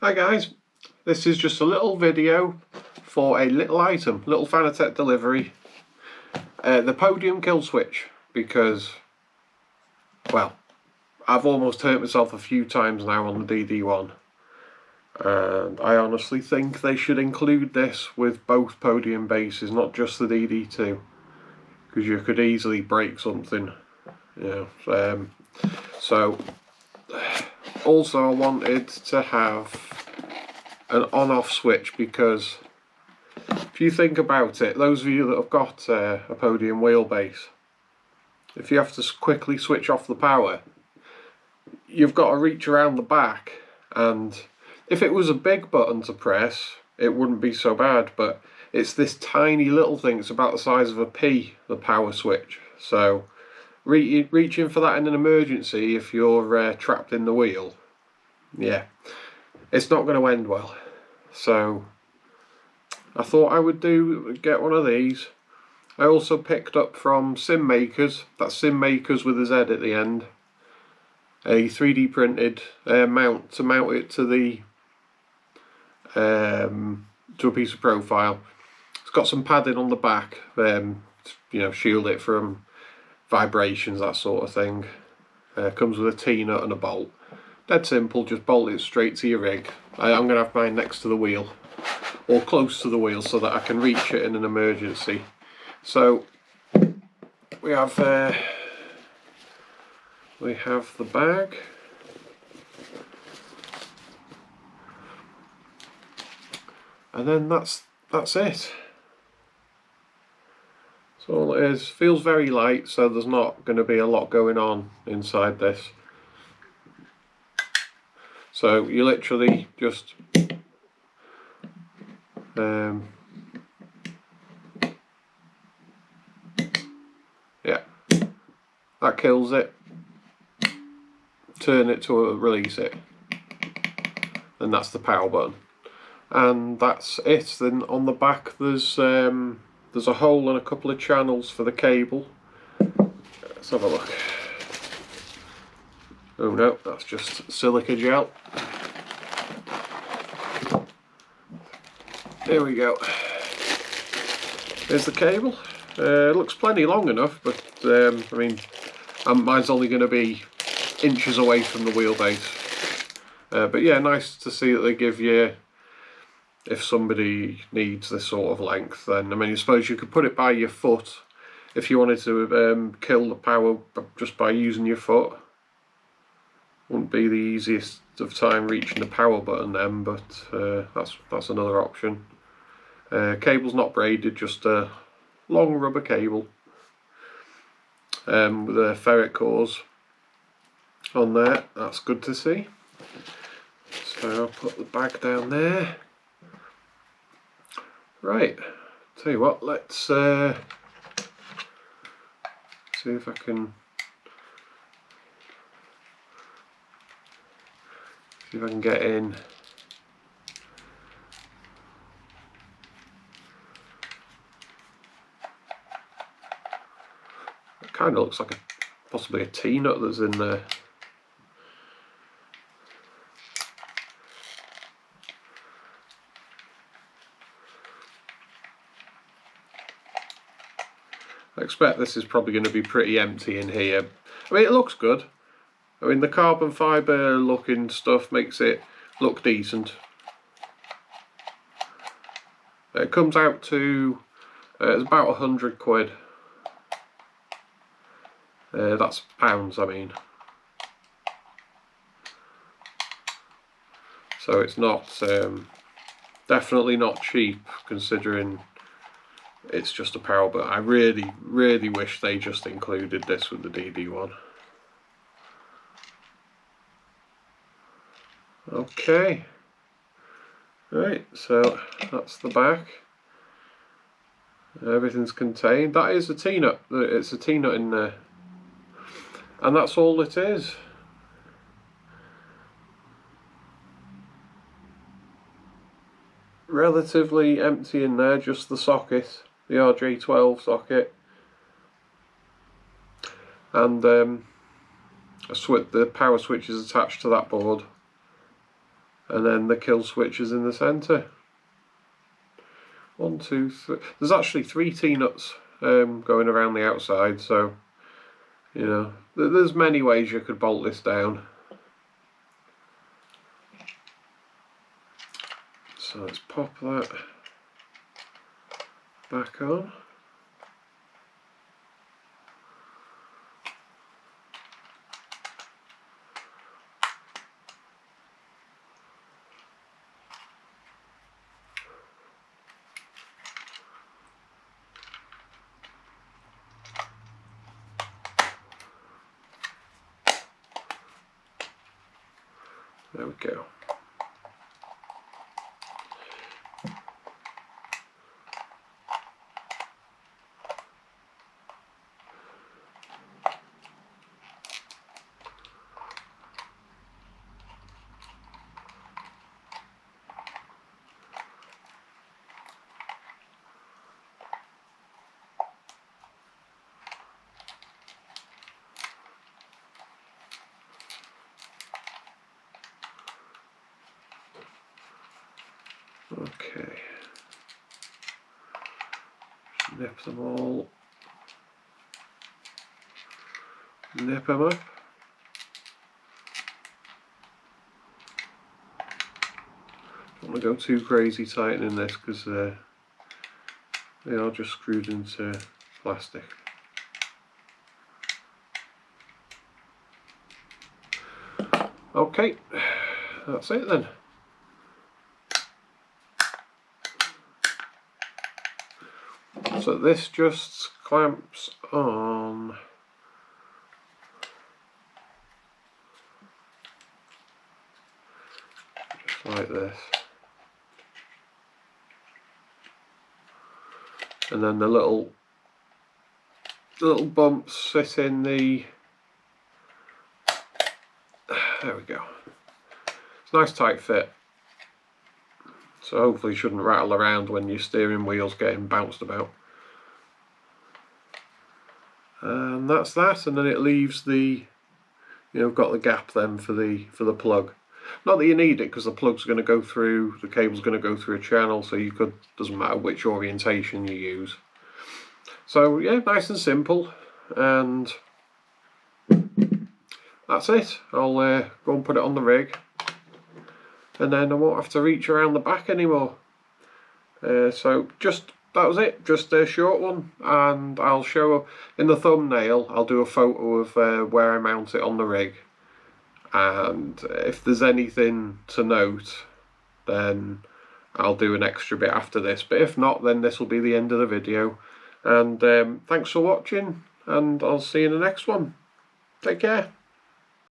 Hi guys, this is just a little video for a little item, little Fanatec delivery, the Podium Kill switch, because, well, I've almost hurt myself a few times now on the DD1, and I honestly think they should include this with both podium bases, not just the DD2, because you could easily break something, you know. So also I wanted to have an on-off switch, because if you think about it, those of you that have got a podium wheelbase, if you have to quickly switch off the power, you've got to reach around the back, and if it was a big button to press it wouldn't be so bad, but it's this tiny little thing. It's about the size of a pea, the power switch, so reaching for that in an emergency if you're trapped in the wheel, yeah, it's not going to end well. So I thought I would get one of these. I also picked up from Sim Makers, that's Sim Makers with a Z at the end, a 3D printed mount to mount it to the to a piece of profile. It's got some padding on the back, you know, shield it from vibrations, that sort of thing. Comes with a T-nut and a bolt. Dead simple, just bolt it straight to your rig. I'm going to have mine next to the wheel, or close to the wheel, so that I can reach it in an emergency. So we have the bag, and then that's it. That's all it is. Feels very light, so there's not going to be a lot going on inside this. So you literally just yeah, that kills it. Turn it to release it, and that's the power button, and that's it. Then on the back there's a hole and a couple of channels for the cable. Let's have a look. Oh no, that's just silica gel. Here we go. There's the cable. It looks plenty long enough, but I mean, mine's only going to be inches away from the wheelbase. But yeah, nice to see that they give you, if somebody needs this sort of length, then I mean, I suppose you could put it by your foot if you wanted to kill the power just by using your foot. Wouldn't be the easiest of time reaching the power button then, but that's another option. Cable's not braided, just a long rubber cable with a ferret cores on there. That's good to see. So I'll put the bag down there. Right, tell you what, let's see if I can get in. It kind of looks like possibly a T-nut that's in there. I expect this is probably going to be pretty empty in here. I mean, it looks good. I mean, the carbon fibre looking stuff makes it look decent. It comes out to it's about 100 quid. That's pounds, I mean. So it's not definitely not cheap, considering it's just a power button. I really wish they just included this with the DD1. Okay, right, so that's the back. Everything's contained. That is a T-nut. It's a T-nut in there, and that's all it is. Relatively empty in there, just the socket, the RJ12 socket, and the power switch is attached to that board. and then the kill switch is in the centre. 1, 2, 3. There's actually 3 T-nuts going around the outside, so you know there's many ways you could bolt this down. So let's pop that back on. There we go. Okay, nip them all, nip them up. Don't want to go too crazy tightening this because they are just screwed into plastic. Okay, that's it then. So this just clamps on just like this, and then the little bumps sit in the, there we go. It's a nice tight fit, so hopefully it shouldn't rattle around when your steering wheel's getting bounced about. And that's that, and then it leaves the, got the gap then for the plug. Not that you need it, because the plug's going to go through, the cable's going to go through a channel, so you could, doesn't matter which orientation you use. So yeah, nice and simple, and that's it. I'll go and put it on the rig, and then I won't have to reach around the back anymore. So that was it, just a short one, and I'll show in the thumbnail, I'll do a photo of where I mount it on the rig, and if there's anything to note then I'll do an extra bit after this, but if not then this will be the end of the video, and thanks for watching, and I'll see you in the next one. Take care.